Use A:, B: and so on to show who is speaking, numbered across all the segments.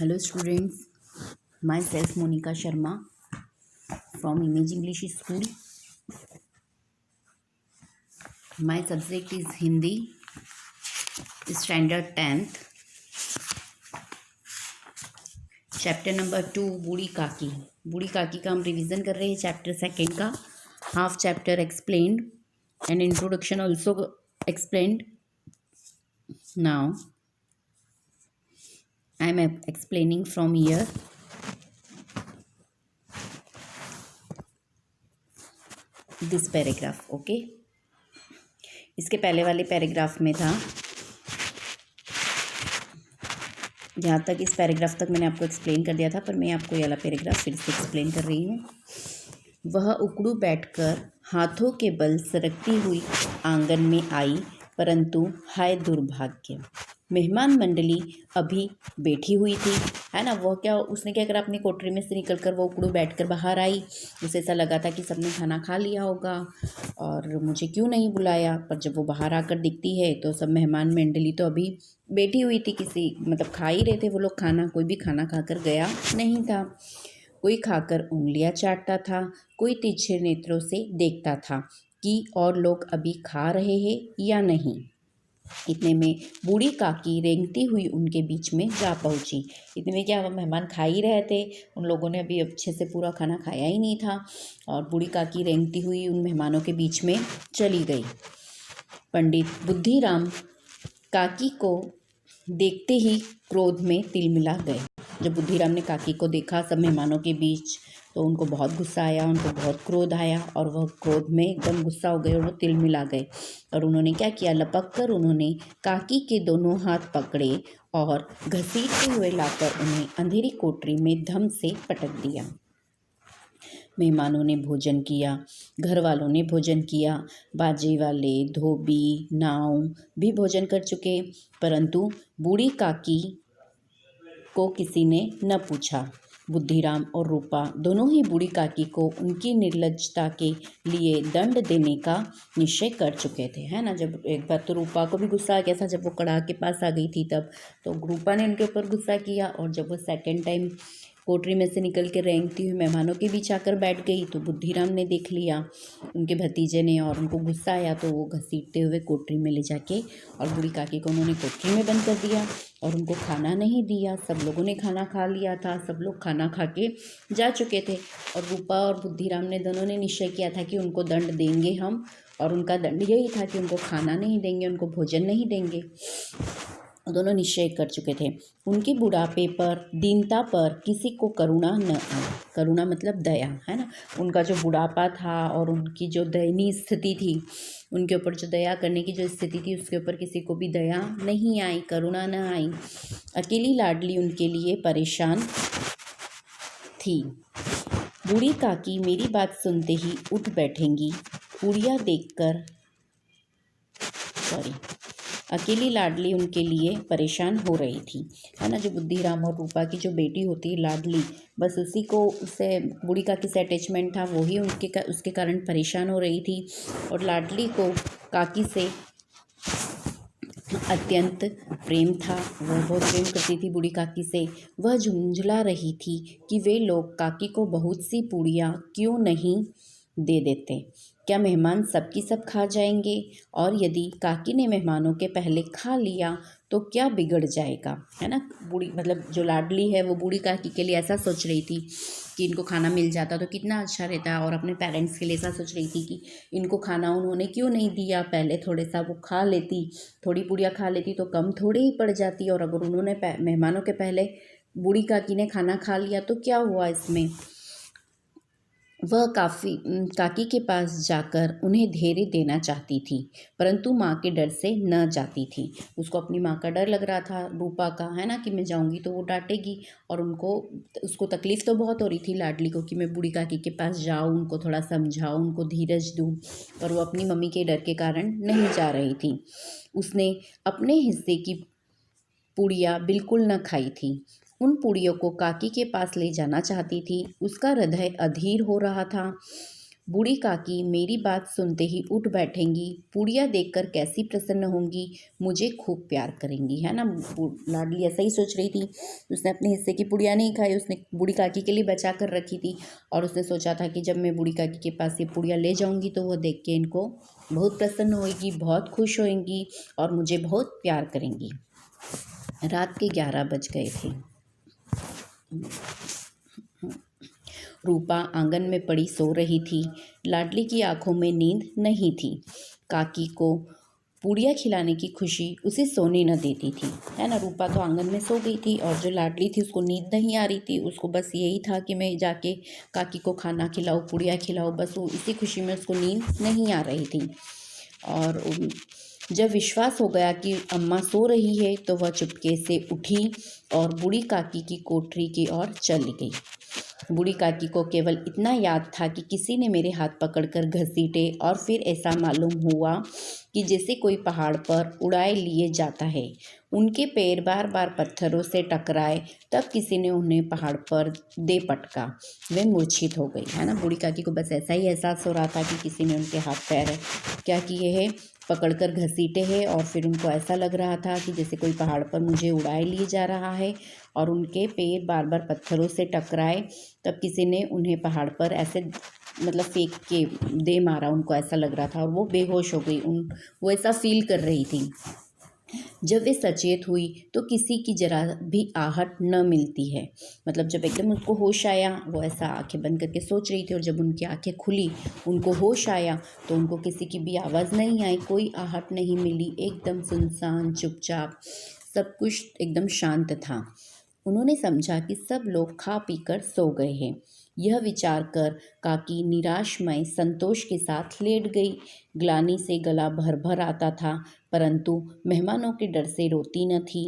A: Hello students, myself Monica Sharma from Image English School. My subject is Hindi, standard 10th, chapter number 2 बूढ़ी काकी। बूढ़ी काकी का हम revision कर रहे हैं चैप्टर सेकेंड का। Half chapter explained and introduction also explained. Now I am explaining from here. This paragraph okay. इसके पहले वाले पैराग्राफ में था, जहाँ तक इस पैराग्राफ तक मैंने आपको एक्सप्लेन कर दिया था, पर मैं आपको ये वाला पैराग्राफ फिर से एक्सप्लेन कर रही हूँ। वह उकड़ू बैठकर हाथों के बल सरकती हुई आंगन में आई, परंतु हाय दुर्भाग्य, मेहमान मंडली अभी बैठी हुई थी, है ना। उसने क्या करा, अपनी कोठरी में से निकलकर वो उकड़ू बैठकर बाहर आई। उसे ऐसा लगा था कि सबने खाना खा लिया होगा और मुझे क्यों नहीं बुलाया। पर जब वो बाहर आकर दिखती है तो सब मेहमान मंडली तो अभी बैठी हुई थी, खा ही रहे थे वो लोग खाना। कोई भी खाना खाकर गया नहीं था। कोई खाकर उंगलियां चाटता था, कोई तिरछे नेत्रों से देखता था कि और लोग अभी खा रहे हैं या नहीं। इतने में बूढ़ी काकी रेंगती हुई उनके बीच में जा पहुंची। इतने में क्या, मेहमान खा ही रहे थे, उन लोगों ने अभी अच्छे से पूरा खाना खाया ही नहीं था, और बूढ़ी काकी रेंगती हुई उन मेहमानों के बीच में चली गई। पंडित बुद्धिराम काकी को देखते ही क्रोध में तिलमिला गए। जब बुद्धिराम ने काकी को देखा सब मेहमानों के बीच, तो उनको बहुत गुस्सा आया, उनको बहुत क्रोध आया, और वह क्रोध में एकदम गुस्सा हो गए और वो तिलमिला गए। और उन्होंने क्या किया, लपक कर उन्होंने काकी के दोनों हाथ पकड़े और घसीटते हुए लाकर उन्हें अंधेरी कोठरी में धम से पटक दिया। मेहमानों ने भोजन किया, घर वालों ने भोजन किया, बाजे वाले, धोबी, नाव भी भोजन कर चुके, परंतु बूढ़ी काकी को किसी ने न पूछा। बुद्धिराम और रूपा दोनों ही बूढ़ी काकी को उनकी निर्लज्जता के लिए दंड देने का निश्चय कर चुके थे, है ना। जब एक बार तो रूपा को भी गुस्सा आ गया था, जब वो कड़ाह के पास आ गई थी तब तो रूपा ने उनके ऊपर गुस्सा किया, और जब वो सेकंड टाइम कोठरी में से निकल के रेंगती हुई मेहमानों के बीच आकर बैठ गई तो बुद्धिराम ने देख लिया, उनके भतीजे ने, और उनको गुस्सा आया तो वो घसीटते हुए कोठरी में ले जाके और बूढ़ी काकी को उन्होंने कोठरी में बंद कर दिया और उनको खाना नहीं दिया। सब लोगों ने खाना खा लिया था, सब लोग खाना खा के जा चुके थे, और रूपा और बुद्धिराम ने दोनों ने निश्चय किया था कि उनको दंड देंगे हम, और उनका दंड यही था कि उनको खाना नहीं देंगे, उनको भोजन नहीं देंगे। दोनों निश्चय कर चुके थे। उनके बुढ़ापे पर, दीनता पर किसी को करुणा न आई। करुणा मतलब दया, है ना। उनका जो बुढ़ापा था और उनकी जो दयनीय स्थिति थी, उनके ऊपर जो दया करने की जो स्थिति थी, उसके ऊपर किसी को भी दया नहीं आई, करुणा न आई। अकेली लाडली उनके लिए परेशान थी। बूढ़ी काकी मेरी बात सुनते ही उठ बैठेंगी, पूड़ियाँ देखकर अकेली लाडली उनके लिए परेशान हो रही थी, है ना। जो बुद्धिराम और रूपा की जो बेटी होती है लाडली, बस उसी को, उससे बूढ़ी काकी से अटैचमेंट था, वही उसके कारण परेशान हो रही थी। और लाडली को काकी से अत्यंत प्रेम था, वह बहुत प्रेम करती थी बूढ़ी काकी से। वह झुंझला रही थी कि वे लोग काकी को बहुत सी पूड़ियाँ क्यों नहीं दे देते। क्या मेहमान सबकी सब खा जाएंगे, और यदि काकी ने मेहमानों के पहले खा लिया तो क्या बिगड़ जाएगा, है ना। बूढ़ी मतलब जो लाडली है वो बूढ़ी काकी के लिए ऐसा सोच रही थी कि इनको खाना मिल जाता तो कितना अच्छा रहता, और अपने पेरेंट्स के लिए ऐसा सोच रही थी कि इनको खाना उन्होंने क्यों नहीं दिया, पहले थोड़े सा वो खा लेती, थोड़ी पूड़ियाँ खा लेती तो कम थोड़ी ही पड़ जाती, और अगर उन्होंने मेहमानों के पहले बूढ़ी काकी ने खाना खा लिया तो क्या हुआ इसमें। वह काकी के पास जाकर उन्हें धैर्य देना चाहती थी, परंतु माँ के डर से न जाती थी। उसको अपनी माँ का डर लग रहा था, रूपा का, है ना, कि मैं जाऊँगी तो वो डांटेगी, और उसको तकलीफ़ तो बहुत हो रही थी लाडली को कि मैं बूढ़ी काकी के पास जाऊँ, उनको थोड़ा समझाऊँ, उनको धीरज दूँ, पर वो अपनी मम्मी के डर के कारण नहीं जा रही थी। उसने अपने हिस्से की पूड़ियाँ बिल्कुल न खाई थी। उन पूड़ियों को काकी के पास ले जाना चाहती थी। उसका हृदय अधीर हो रहा था। बूढ़ी काकी मेरी बात सुनते ही उठ बैठेंगी, पुड़िया देखकर कैसी प्रसन्न होंगी, मुझे खूब प्यार करेंगी, है ना। लाडली ऐसा ही सोच रही थी। उसने अपने हिस्से की पुड़िया नहीं खाई, उसने बूढ़ी काकी के लिए बचा कर रखी थी और उसने सोचा था कि जब मैं बूढ़ी काकी के पास ये पुड़िया ले जाऊंगी तो वो देख के इनको बहुत प्रसन्न होएगी, बहुत खुश होएंगी और मुझे बहुत प्यार करेंगी। रात के 11 बज गए थे। रूपा आंगन में पड़ी सो रही थी। लाडली की आंखों में नींद नहीं थी। काकी को पूड़ियाँ खिलाने की खुशी उसे सोने न देती थी, है ना। रूपा तो आंगन में सो गई थी और जो लाडली थी उसको नींद नहीं आ रही थी। उसको बस यही था कि मैं जाके काकी को खाना खिलाऊँ, पूड़ियाँ खिलाऊँ, बस वो इसी खुशी में उसको नींद नहीं आ रही थी। और जब विश्वास हो गया कि अम्मा सो रही है तो वह चुपके से उठी और बूढ़ी काकी की कोठरी की ओर चली गई। बूढ़ी काकी को केवल इतना याद था कि किसी ने मेरे हाथ पकड़कर घसीटे और फिर ऐसा मालूम हुआ कि जैसे कोई पहाड़ पर उड़ाए लिए जाता है। उनके पैर बार बार पत्थरों से टकराए, तब किसी ने उन्हें पहाड़ पर दे पटका। वे मूर्छित हो गई, है ना। बूढ़ी काकी को बस ऐसा ही एहसास हो रहा था कि किसी ने उनके हाथ पैर क्या किए हैं, पकड़कर घसीटे हैं और फिर उनको ऐसा लग रहा था कि जैसे कोई पहाड़ पर मुझे उड़ाए लिए जा रहा है और उनके पैर बार बार पत्थरों से टकराए, तब किसी ने उन्हें पहाड़ पर ऐसे मतलब फेंक के दे मारा। उनको ऐसा लग रहा था और वो बेहोश हो गई। वो ऐसा फील कर रही थी। जब वे सचेत हुई तो किसी की जरा भी आहट न मिलती है। मतलब जब एकदम उसको होश आया, वो ऐसा आंखें बंद करके सोच रही थी और जब उनकी आंखें खुली, उनको होश आया तो उनको किसी की भी आवाज़ नहीं आई, कोई आहट नहीं मिली। एकदम सुनसान, चुपचाप, सब कुछ एकदम शांत था। उन्होंने समझा कि सब लोग खा पीकर सो गए हैं। यह विचार कर काकी निराशमय संतोष के साथ लेट गई। ग्लानि से गला भर भर आता था, परंतु मेहमानों के डर से रोती न थी।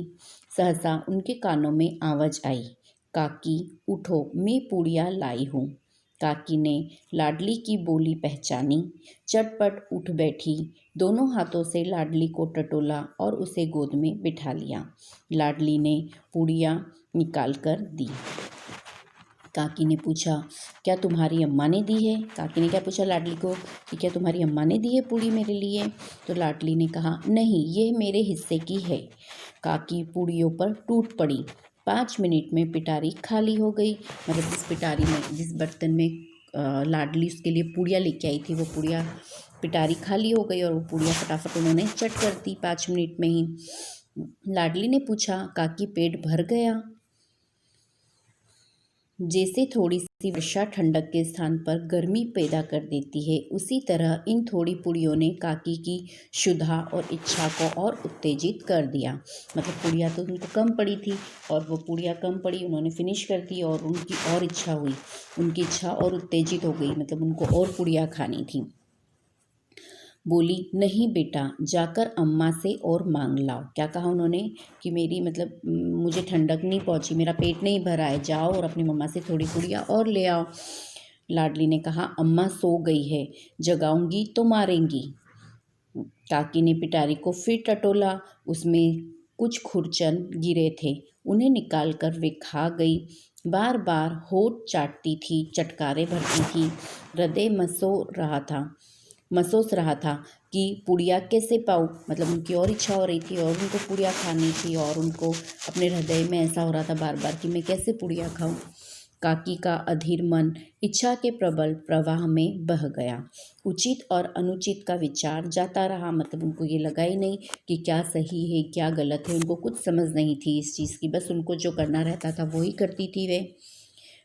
A: सहसा उनके कानों में आवाज आई, काकी उठो, मैं पूड़ियाँ लाई हूँ। काकी ने लाडली की बोली पहचानी, चटपट उठ बैठी, दोनों हाथों से लाडली को टटोला और उसे गोद में बिठा लिया। लाडली ने पूड़ियाँ निकाल कर दी। काकी ने पूछा, क्या तुम्हारी अम्मा ने दी है? काकी ने क्या पूछा लाडली को कि क्या तुम्हारी अम्मा ने दी है पूड़ी मेरे लिए? तो लाडली ने कहा, नहीं, ये मेरे हिस्से की है। काकी पूड़ियों पर टूट पड़ी। 5 मिनट में पिटारी खाली हो गई। मतलब जिस पिटारी में, जिस बर्तन में लाडली उसके लिए पूड़ियाँ लेके आई थी, वो पूड़ियाँ पिटारी खाली हो गई और वो पूड़ियाँ फटाफट उन्होंने चट कर दी 5 मिनट में ही। लाडली ने पूछा, काकी पेट भर गया? जैसे थोड़ी सी वर्षा ठंडक के स्थान पर गर्मी पैदा कर देती है, उसी तरह इन थोड़ी पुड़ियों ने काकी की क्षुधा और इच्छा को और उत्तेजित कर दिया। मतलब पुड़िया तो उनको कम पड़ी थी और वो पुड़िया कम पड़ी, उन्होंने फिनिश कर दी और उनकी और इच्छा हुई, उनकी इच्छा और उत्तेजित हो गई। मतलब उनको और पुड़िया खानी थी। बोली, नहीं बेटा, जाकर अम्मा से और मांग लाओ। क्या कहा उन्होंने कि मेरी मतलब मुझे ठंडक नहीं पहुंची, मेरा पेट नहीं भरा है, जाओ और अपनी मम्मा से थोड़ी पुड़िया और ले आओ। लाडली ने कहा, अम्मा सो गई है, जगाऊंगी तो मारेंगी। काकी ने पिटारी को फिर टटोला, उसमें कुछ खुरचन गिरे थे, उन्हें निकालकर वे खा गई। बार बार होठ चाटती थी, चटकारे भरती थी, हृदय महसूस रहा था कि पुड़िया कैसे पाऊँ। मतलब उनकी और इच्छा हो रही थी और उनको पुड़िया खानी थी और उनको अपने हृदय में ऐसा हो रहा था बार बार कि मैं कैसे पुड़िया खाऊँ। काकी का अधीर मन इच्छा के प्रबल प्रवाह में बह गया। उचित और अनुचित का विचार जाता रहा। मतलब उनको ये लगा ही नहीं कि क्या सही है क्या गलत है, उनको कुछ समझ नहीं थी इस चीज़ की, बस उनको जो करना रहता था वही करती थी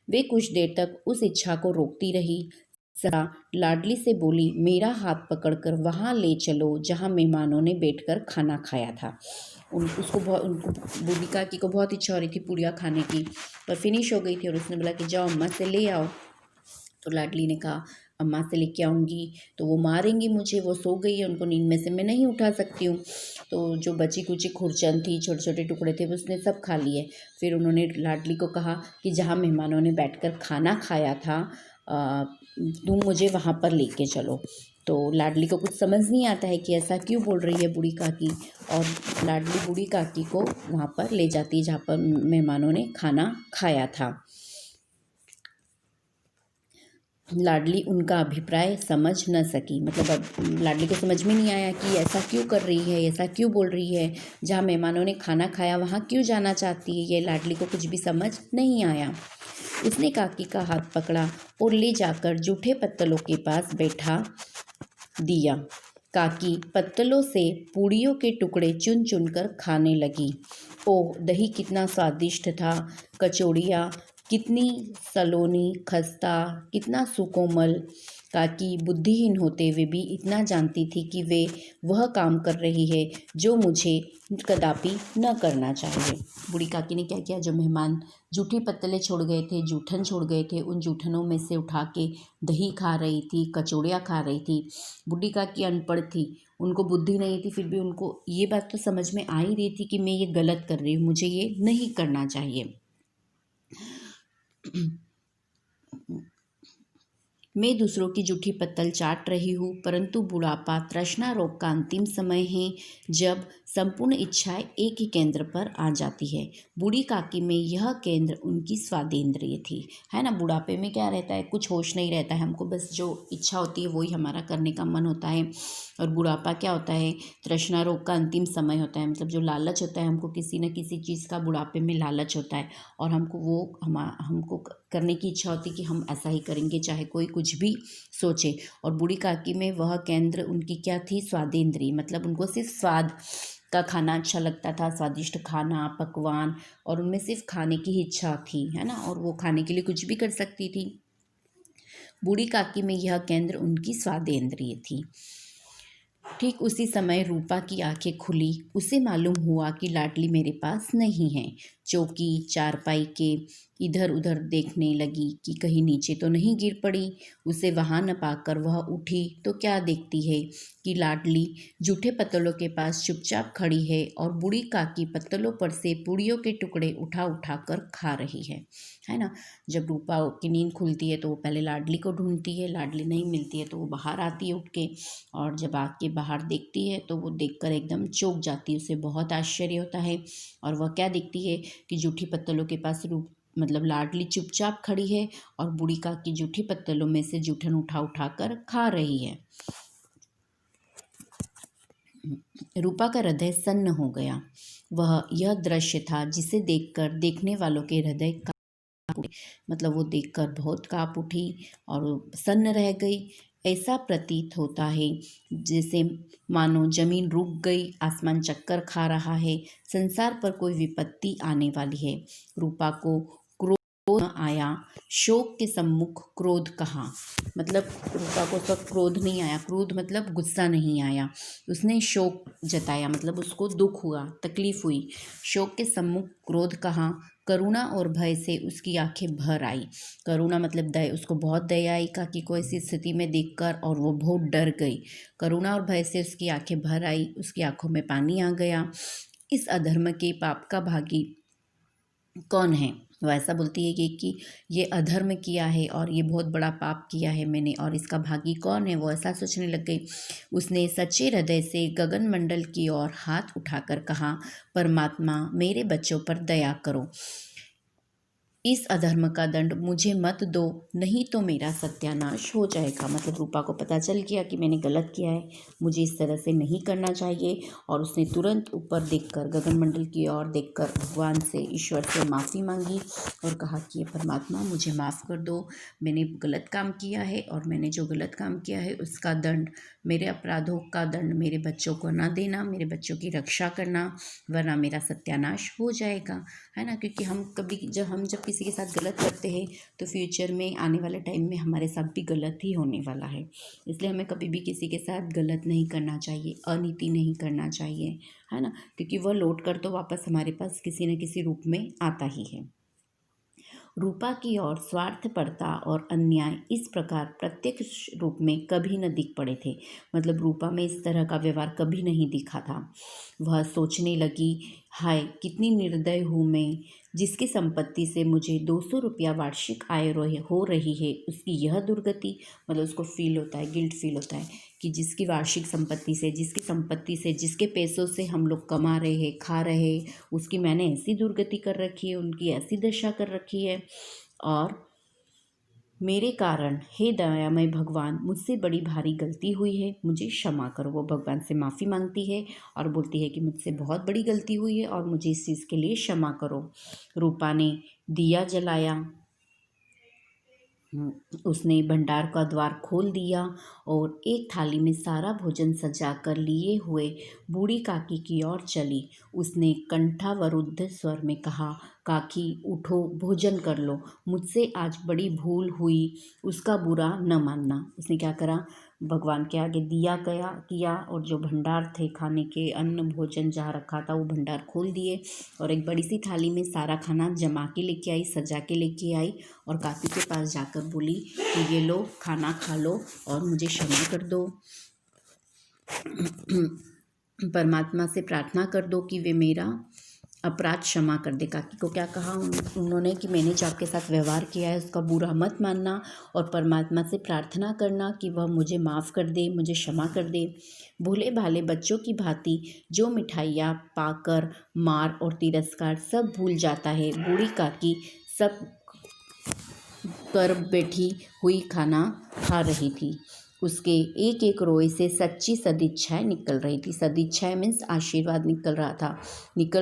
A: वे कुछ देर तक उस इच्छा को रोकती रही। सरा लाडली से बोली, मेरा हाथ पकड़कर वहाँ ले चलो जहाँ मेहमानों ने बैठकर खाना खाया था। उनको बूढ़ी काकी को बहुत इच्छा हो रही थी पूड़िया खाने की, पर फिनिश हो गई थी और उसने बोला कि जाओ अम्मा से ले आओ। तो लाडली ने कहा, अम्मा से लेके आऊँगी तो वो मारेंगी मुझे, वो सो गई है, उनको नींद में से मैं नहीं उठा सकती हूँ। तो जो बची कुची खुरचन थी, छोटे छोटे टुकड़े थे, उसने सब खा लिए। फिर उन्होंने लाडली को कहा कि जहाँ मेहमानों ने बैठकर खाना खाया था, तुम मुझे वहाँ पर लेके चलो। तो लाडली को कुछ समझ नहीं आता है कि ऐसा क्यों बोल रही है बूढ़ी काकी, और लाडली बूढ़ी काकी को वहाँ पर ले जाती है जहाँ पर मेहमानों ने खाना खाया था। लाडली उनका अभिप्राय समझ न सकी। मतलब अब लाडली को समझ में नहीं आया कि ऐसा क्यों कर रही है, ऐसा क्यों बोल रही है, जहाँ मेहमानों ने खाना खाया वहाँ क्यों जाना चाहती है। ये लाडली को कुछ भी समझ नहीं आया। उसने काकी का हाथ पकड़ा और ले जाकर जूठे पत्तलों के पास बैठा दिया। काकी पत्तलों से पूड़ियों के टुकड़े चुन चुन कर खाने लगी। ओह, दही कितना स्वादिष्ट था, कचौड़ियाँ कितनी सलोनी, खस्ता कितना सुकोमल। काकी बुद्धिहीन होते हुए भी इतना जानती थी कि वे वह काम कर रही है जो मुझे कदापि न करना चाहिए। बूढ़ी काकी ने क्या किया, जो मेहमान जूठी पत्तलें छोड़ गए थे, जूठन छोड़ गए थे, उन जूठनों में से उठा के दही खा रही थी, कचौड़ियाँ खा रही थी। बूढ़ी काकी अनपढ़ थी, उनको बुद्धि नहीं थी, फिर भी उनको ये बात तो समझ में आ ही रही थी कि मैं ये गलत कर रही हूँ, मुझे ये नहीं करना चाहिए। मैं दूसरों की जूठी पत्तल चाट रही हूँ, परंतु बुढ़ापा तृष्णा रोग का अंतिम समय है, जब संपूर्ण इच्छाएं एक ही केंद्र पर आ जाती है। बूढ़ी काकी में यह केंद्र उनकी स्वादेंद्रिय थी। है ना, बुढ़ापे में क्या रहता है, कुछ होश नहीं रहता है, हमको बस जो इच्छा होती है वही हमारा करने का मन होता है। और बुढ़ापा क्या होता है, तृष्णा रोग का अंतिम समय होता है। मतलब जो लालच होता है, हमको किसी न किसी चीज़ का बुढ़ापे में लालच होता है, और हमको वो हमको करने की इच्छा होती है कि हम ऐसा ही करेंगे, चाहे कोई कुछ भी सोचे। और बूढ़ी काकी में वह केंद्र उनकी क्या थी, स्वादेंद्री। मतलब उनको सिर्फ स्वाद का खाना अच्छा लगता था, स्वादिष्ट खाना, पकवान, और उनमें सिर्फ खाने की ही इच्छा थी, है ना, और वो खाने के लिए कुछ भी कर सकती थी। बूढ़ी काकी में यह केंद्र उनकी स्वादेंद्रिय थी। ठीक उसी समय रूपा की आंखें खुली। उसे मालूम हुआ कि लाडली मेरे पास नहीं है। चौकी चारपाई के इधर उधर देखने लगी कि कहीं नीचे तो नहीं गिर पड़ी। उसे वहां न पाकर वह उठी तो क्या देखती है कि लाडली जूठे पत्तलों के पास चुपचाप खड़ी है और बूढ़ी काकी पत्तलों पर से पूड़ियों के टुकड़े उठा उठा कर खा रही है ना। जब रूपा की नींद खुलती है तो वो पहले लाडली को ढूंढती है, लाडली नहीं मिलती है तो वो बाहर आती है उठ के, और जब आके बाहर देखती है तो वो देखकर एकदम चौंक जाती है। उसे बहुत आश्चर्य होता है, और वह क्या देखती है कि जूठी पत्तलों के पास मतलब लाडली चुपचाप खड़ी है और बूढ़ी काकी जूठी पत्तलों में से जूठन उठा उठा कर खा रही है। रूपा का हृदय सन्न हो गया। वह यह दृश्य था जिसे देखकर देखने वालों के हृदय कांप उठे। मतलब वो देखकर बहुत कांप उठी और सन्न रह गई। ऐसा प्रतीत होता है जैसे मानो जमीन रुक गई, आसमान चक्कर खा रहा है, संसार पर कोई विपत्ति आने वाली है। रूपा को क्रोध न आया, शोक के सम्मुख क्रोध कहाँ। मतलब रूपा को सब क्रोध नहीं आया, क्रोध मतलब गुस्सा नहीं आया, उसने शोक जताया, मतलब उसको दुख हुआ, तकलीफ हुई। शोक के सम्मुख क्रोध कहाँ, करुणा और भय से उसकी आंखें भर आई। करुणा मतलब दया, उसको बहुत दया आई काकी को ऐसी स्थिति में देखकर, और वो बहुत डर गई। करुणा और भय से उसकी आंखें भर आई, उसकी आंखों में पानी आ गया। इस अधर्म के पाप का भागी कौन है। वो ऐसा बोलती है कि ये अधर्म किया है और ये बहुत बड़ा पाप किया है मैंने, और इसका भागी कौन है, वो ऐसा सोचने लग गई। उसने सच्चे हृदय से गगन मंडल की ओर हाथ उठाकर कहा, परमात्मा मेरे बच्चों पर दया करो, इस अधर्म का दंड मुझे मत दो, नहीं तो मेरा सत्यानाश हो जाएगा। मतलब रूपा को पता चल गया कि मैंने गलत किया है, मुझे इस तरह से नहीं करना चाहिए, और उसने तुरंत ऊपर देखकर, गगनमंडल की ओर देखकर भगवान से, ईश्वर से माफ़ी मांगी और कहा कि परमात्मा मुझे माफ़ कर दो, मैंने गलत काम किया है, और मैंने जो गलत काम किया है उसका दंड, मेरे अपराधों का दंड मेरे बच्चों को ना देना, मेरे बच्चों की रक्षा करना, वरना मेरा सत्यानाश हो जाएगा। है ना, क्योंकि हम कभी जब किसी के साथ गलत करते हैं तो फ्यूचर में आने वाले टाइम में हमारे साथ भी गलत ही होने वाला है। इसलिए हमें कभी भी किसी के साथ गलत नहीं करना चाहिए, अनीति नहीं करना चाहिए, है ना, क्योंकि वह लौट कर तो वापस हमारे पास किसी न किसी रूप में आता ही है। रूपा की ओर स्वार्थपरता और अन्याय इस प्रकार प्रत्यक्ष रूप में कभी न दिख पड़े थे। मतलब रूपा में इस तरह का व्यवहार कभी नहीं दिखा था। वह सोचने लगी, हाय कितनी निर्दय हूँ मैं, जिसकी संपत्ति से मुझे 200 रुपया वार्षिक आय हो रही है, उसकी यह दुर्गति। मतलब उसको फील होता है, गिल्ट फील होता है कि जिसकी वार्षिक संपत्ति से, जिसके पैसों से हम लोग कमा रहे हैं, खा रहे हैं, उसकी मैंने ऐसी दुर्गति कर रखी है, उनकी ऐसी दशा कर रखी है। और मेरे कारण हे दयामय भगवान मुझसे बड़ी भारी गलती हुई है, मुझे क्षमा करो। वो भगवान से माफ़ी मांगती है और बोलती है कि मुझसे बहुत बड़ी गलती हुई है और मुझे इस चीज़ के लिए क्षमा करो। रूपा ने दिया जलाया, उसने भंडार का द्वार खोल दिया और एक थाली में सारा भोजन सजा कर लिए हुए बूढ़ी काकी की ओर चली। उसने कंठावरुद्ध स्वर में कहा, काकी उठो, भोजन कर लो, मुझसे आज बड़ी भूल हुई, उसका बुरा न मानना। उसने क्या करा, भगवान के आगे दिया गया किया और जो भंडार थे खाने के, अन्न भोजन जहाँ रखा था वो भंडार खोल दिए और एक बड़ी सी थाली में सारा खाना जमा के लेके आई, सजा के लेके आई और काकी के पास जाकर बोली कि ये लो, खाना खा लो और मुझे क्षमा कर दो। परमात्मा से प्रार्थना कर दो कि वे मेरा अपराध क्षमा कर दे। काकी को क्या कहा उन्होंने कि मैंने जो आपके साथ व्यवहार किया है उसका बुरा मत मानना और परमात्मा से प्रार्थना करना कि वह मुझे माफ़ कर दे, मुझे क्षमा कर दे। भोले भाले बच्चों की भांति जो मिठाइयाँ पाकर मार और तिरस्कार सब भूल जाता है, बूढ़ी काकी सब कर बैठी हुई खाना खा रही थी। उसके एक एक रोए से सच्ची सदिच्छाएं निकल रही थी। सदिच्छाएं मीन्स आशीर्वाद निकल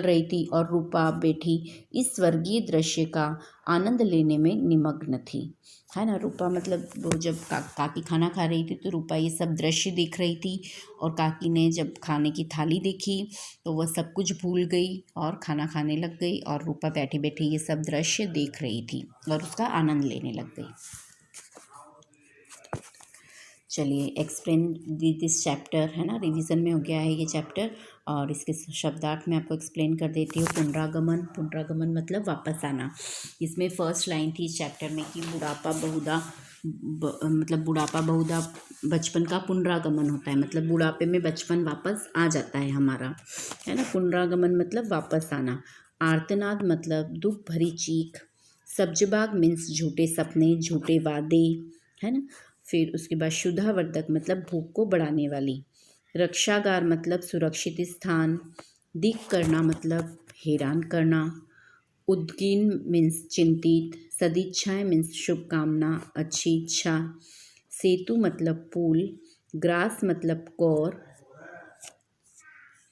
A: रही थी और रूपा बैठी इस स्वर्गीय दृश्य का आनंद लेने में निमग्न थी, है ना। रूपा मतलब वो जब काकी खाना खा रही थी तो रूपा ये सब दृश्य देख रही थी और काकी ने जब खाने की थाली देखी तो वह सब कुछ भूल गई और खाना खाने लग गई और रूपा बैठी बैठी ये सब दृश्य देख रही थी और उसका आनंद लेने लग गई। चलिए एक्सप्लेन दिस चैप्टर, है ना, रिवीजन में हो गया है ये चैप्टर और इसके शब्दार्थ में आपको एक्सप्लेन कर देती हूँ। पुनरागमन मतलब वापस आना। इसमें फर्स्ट लाइन थी इस चैप्टर में कि बुढ़ापा बहुधा बचपन का पुनरागमन होता है, मतलब बुढ़ापे में बचपन वापस आ जाता है हमारा, है ना। पुनरागमन मतलब वापस आना। आर्तनाद मतलब दुख भरी चीख। सब्जबाग मीन्स झूठे सपने, झूठे वादे, है ना। फिर उसके बाद शुद्धावर्धक मतलब भूख को बढ़ाने वाली। रक्षागार मतलब सुरक्षित स्थान। दिक करना मतलब हैरान करना। उद्गीन मीन्स चिंतित। सदिच्छाएं मीन्स शुभकामना, अच्छी इच्छा। सेतु मतलब पुल। ग्रास मतलब कौर।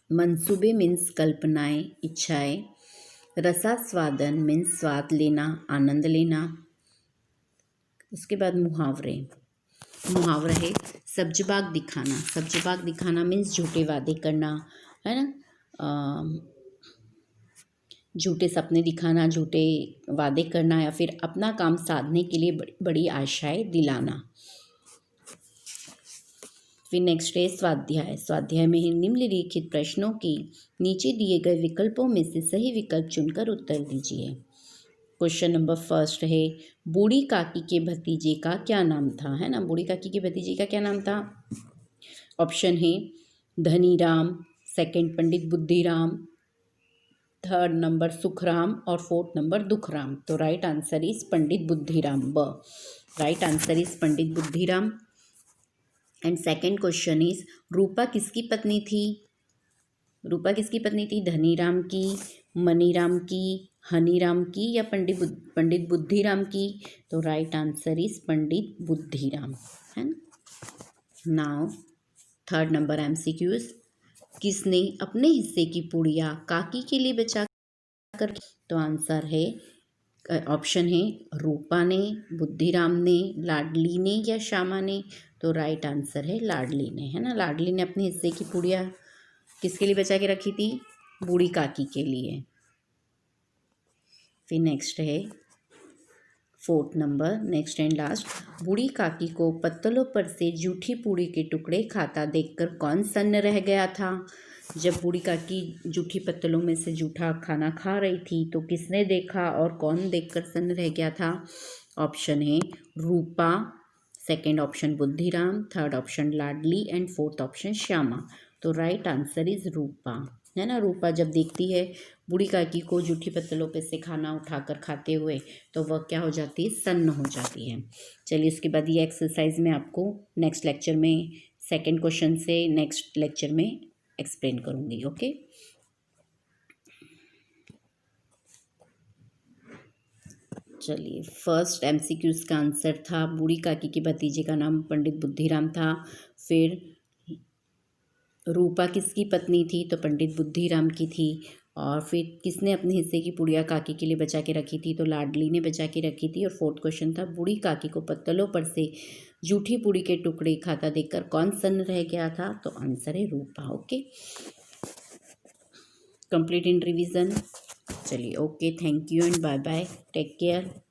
A: मंसूबे मीन्स कल्पनाएं, इच्छाएं। रसास्वादन मीन्स स्वाद लेना, आनंद लेना। उसके बाद मुहावरा है सब्जबाग दिखाना मीन्स झूठे वादे करना, है ना। झूठे सपने दिखाना, झूठे वादे करना या फिर अपना काम साधने के लिए बड़ी आशाएं दिलाना। फिर नेक्स्ट है स्वाध्याय में निम्नलिखित प्रश्नों की नीचे दिए गए विकल्पों में से सही विकल्प चुनकर उत्तर दीजिए। क्वेश्चन नंबर फर्स्ट है बूढ़ी काकी के भतीजे का क्या नाम था, है ना। बूढ़ी काकी के भतीजे का क्या नाम था। ऑप्शन है Dhaniram, second Pandit Buddhiram, third number Sukhram और फोर्थ नंबर दुखराम। तो right answer is Pandit Buddhiram, ब। Right answer is Pandit Buddhiram. And second question is Rupa किसकी पत्नी थी। धनीराम की, मनीराम की, हनीराम की या पंडित बुद्धिराम की। तो right answer is Pandit Buddhiram, है ना। Now third number MCQs. किसने अपने हिस्से की पुड़िया काकी के लिए बचा कर। तो आंसर है ऑप्शन है रूपा ने, बुद्धिराम ने, लाडली ने या श्यामा ने। तो राइट आंसर है लाडली ने, है ना। लाडली ने अपने हिस्से की पुड़िया किसके लिए बचा के रखी थी, बूढ़ी काकी के लिए। फिर नेक्स्ट है fourth number, next and last. बूढ़ी काकी को पत्तलों पर से जूठी पूड़ी के टुकड़े खाता देखकर कौन सन्न रह गया था। जब बूढ़ी काकी जूठी पत्तलों में से जूठा खाना खा रही थी तो किसने देखा और कौन देखकर सन्न रह गया था। ऑप्शन है Rupa, second option Buddhiram, third option Ladli and fourth option Shyama. तो राइट आंसर इज रूपा, है ना। रूपा जब देखती है बूढ़ी काकी को जूठी पत्तलों पे से खाना उठाकर खाते हुए तो वह क्या हो जाती है, सन्न हो जाती है। चलिए उसके बाद ये एक्सरसाइज में आपको नेक्स्ट लेक्चर में सेकंड क्वेश्चन से नेक्स्ट लेक्चर में एक्सप्लेन करूँगी। ओके। चलिए, फर्स्ट एमसीक्यूज का आंसर था बूढ़ी काकी के भतीजे का नाम पंडित बुद्धिराम था। फिर रूपा किसकी पत्नी थी, तो पंडित बुद्धिराम की थी। और फिर किसने अपने हिस्से की पुड़िया काकी के लिए बचा के रखी थी, तो लाडली ने बचा के रखी थी। और फोर्थ क्वेश्चन था बूढ़ी काकी को पत्तलों पर से जूठी पूड़ी के टुकड़े खाता देखकर कौन सन्न रह गया था, तो आंसर है Rupa. Okay, complete in revision. चलिए, okay, thank you and bye bye, take care.